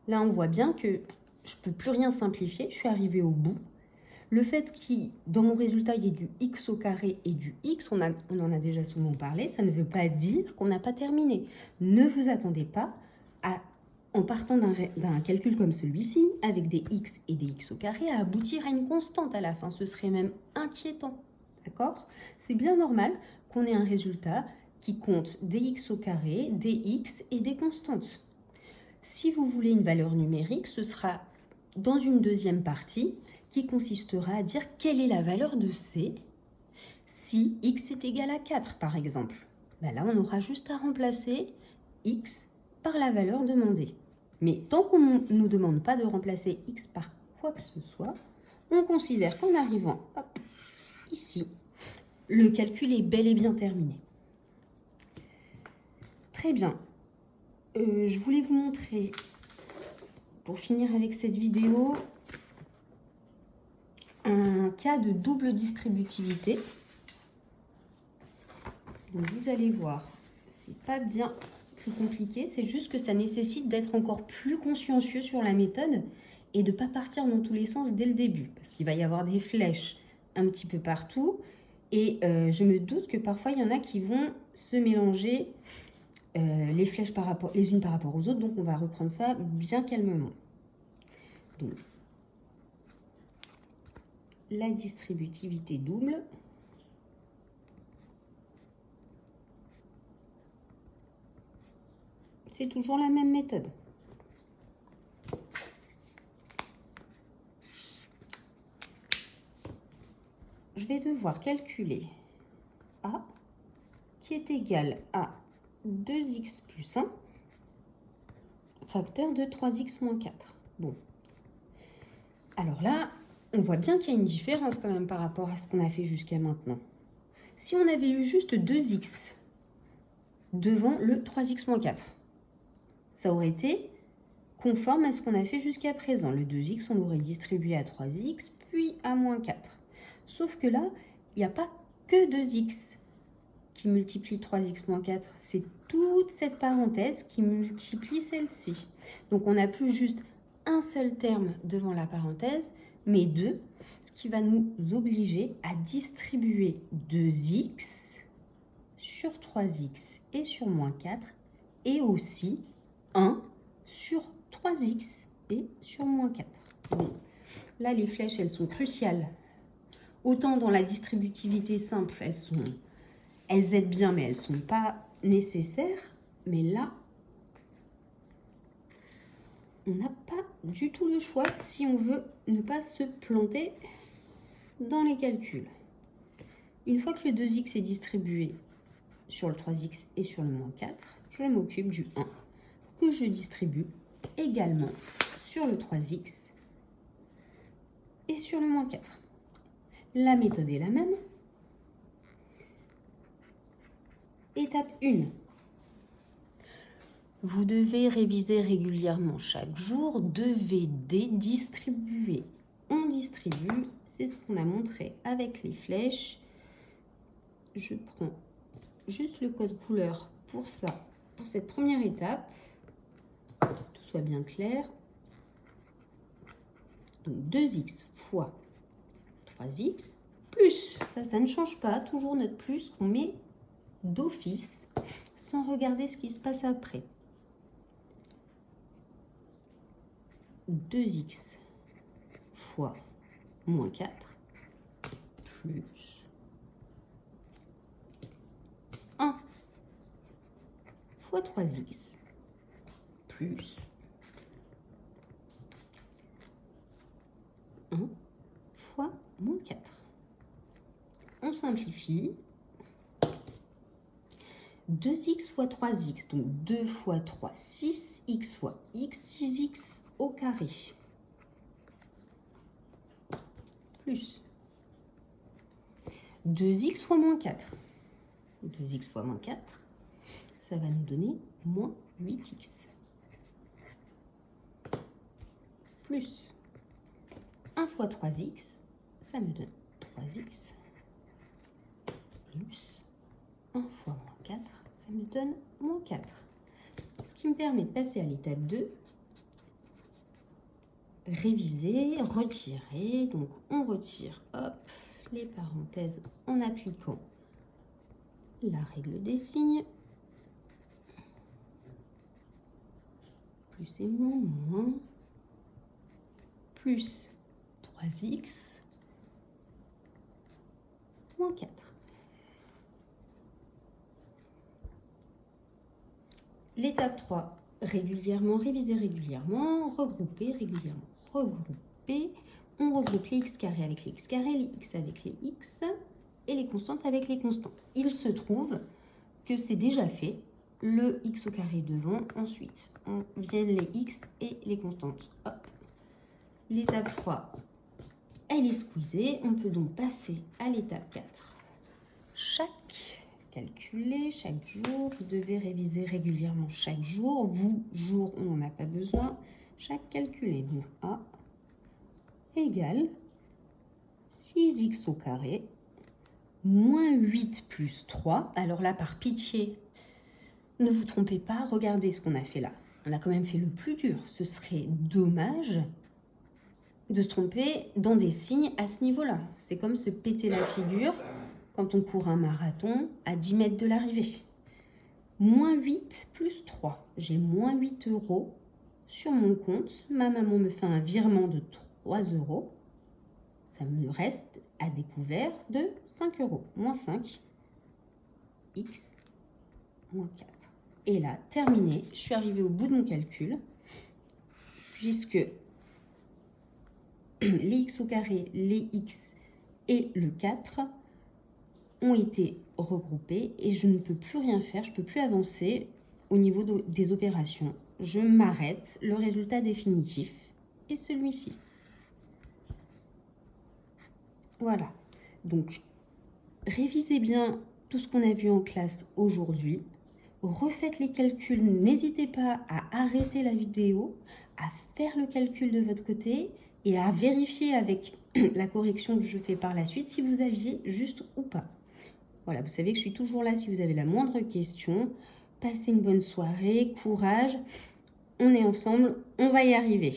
Là, on voit bien que je ne peux plus rien simplifier. Je suis arrivée au bout. Le fait qu'il, dans mon résultat, il y ait du x au carré et du x, on en a déjà souvent parlé, ça ne veut pas dire qu'on n'a pas terminé. Ne vous attendez pas à, en partant d'un calcul comme celui-ci, avec des x et des x au carré, à aboutir à une constante à la fin. Ce serait même inquiétant. D'accord? C'est bien normal qu'on ait un résultat qui compte des x au carré, des x et des constantes. Si vous voulez une valeur numérique, ce sera dans une deuxième partie qui consistera à dire quelle est la valeur de C si x est égal à 4, par exemple. Ben là, on aura juste à remplacer x par la valeur demandée. Mais tant qu'on ne nous demande pas de remplacer x par quoi que ce soit, on considère qu'en arrivant ici, le calcul est bel et bien terminé. Très bien. Je voulais vous montrer, pour finir avec cette vidéo, un cas de double distributivité. Donc vous allez voir, c'est pas bien plus compliqué, c'est juste que ça nécessite d'être encore plus consciencieux sur la méthode et de ne pas partir dans tous les sens dès le début, parce qu'il va y avoir des flèches un petit peu partout, et je me doute que parfois il y en a qui vont se mélanger les flèches les unes par rapport aux autres, donc on va reprendre ça bien calmement. Donc, la distributivité double. C'est toujours la même méthode. Je vais devoir calculer A qui est égal à 2x plus 1 facteur de 3x moins 4. Bon. Alors là, on voit bien qu'il y a une différence quand même par rapport à ce qu'on a fait jusqu'à maintenant. Si on avait eu juste 2x devant le 3x moins 4, ça aurait été conforme à ce qu'on a fait jusqu'à présent. Le 2x, on l'aurait distribué à 3x, puis à moins 4. Sauf que là, il n'y a pas que 2x qui multiplie 3x moins 4. C'est toute cette parenthèse qui multiplie celle-ci. Donc on n'a plus juste un seul terme devant la parenthèse, mais deux, ce qui va nous obliger à distribuer 2x sur 3x et sur moins 4, et aussi 1 sur 3x et sur moins 4. Bon, là, les flèches, elles sont cruciales. Autant dans la distributivité simple, elles aident bien, mais elles ne sont pas nécessaires. Mais là, on n'a pas du tout le choix si on veut ne pas se planter dans les calculs. Une fois que le 2x est distribué sur le 3x et sur le moins 4, je m'occupe du 1 que je distribue également sur le 3x et sur le moins 4. La méthode est la même. Étape 1. Vous devez réviser régulièrement chaque jour, devez dédistribuer. On distribue, c'est ce qu'on a montré avec les flèches. Je prends juste le code couleur pour ça, pour cette première étape. Tout soit bien clair. Donc 2x fois 3x plus, ça ne change pas, toujours notre plus qu'on met d'office sans regarder ce qui se passe après. 2x fois moins 4 plus 1 fois 3x plus 1 fois moins 4. On simplifie. 2x fois 3x, donc 2 fois 3, 6x fois x, 6x au carré, plus 2x fois moins 4. 2x fois moins 4, ça va nous donner moins 8x. Plus 1 fois 3x, ça me donne 3x. Plus 1 fois moins 4, ça me donne moins 4. Ce qui me permet de passer à l'étape 2 réviser, retirer. Donc, on retire, hop, les parenthèses en appliquant la règle des signes. Plus et moins, plus 3x, moins 4. L'étape 3, régulièrement, réviser régulièrement, regrouper régulièrement, regrouper. On regroupe les x carrés avec les x carrés, les x avec les x et les constantes avec les constantes. Il se trouve que c'est déjà fait. Le x au carré devant, ensuite viennent les x et les constantes. Hop. L'étape 3, elle est squeezée. On peut donc passer à l'étape 4. Chaque calculé, chaque jour, vous devez réviser régulièrement chaque jour. Vous, jour, on n'en a pas besoin. Chaque calculé, donc A égale 6x au carré, moins 8 plus 3. Alors là, par pitié, ne vous trompez pas, regardez ce qu'on a fait là. On a quand même fait le plus dur. Ce serait dommage de se tromper dans des signes à ce niveau-là. C'est comme se péter la figure quand on court un marathon à 10 mètres de l'arrivée. Moins 8 plus 3. J'ai moins 8 € sur mon compte. Ma maman me fait un virement de 3 €. Ça me reste à découvert de 5 €. Moins 5, x, moins 4. Et là, terminé, je suis arrivée au bout de mon calcul, puisque les x au carré, les x et le 4 ont été regroupés et je ne peux plus rien faire, je ne peux plus avancer au niveau des opérations. Je m'arrête, le résultat définitif est celui-ci. Voilà, donc révisez bien tout ce qu'on a vu en classe aujourd'hui. Refaites les calculs, n'hésitez pas à arrêter la vidéo, à faire le calcul de votre côté et à vérifier avec la correction que je fais par la suite si vous aviez juste ou pas. Voilà, vous savez que je suis toujours là si vous avez la moindre question. Passez une bonne soirée, courage, on est ensemble, on va y arriver.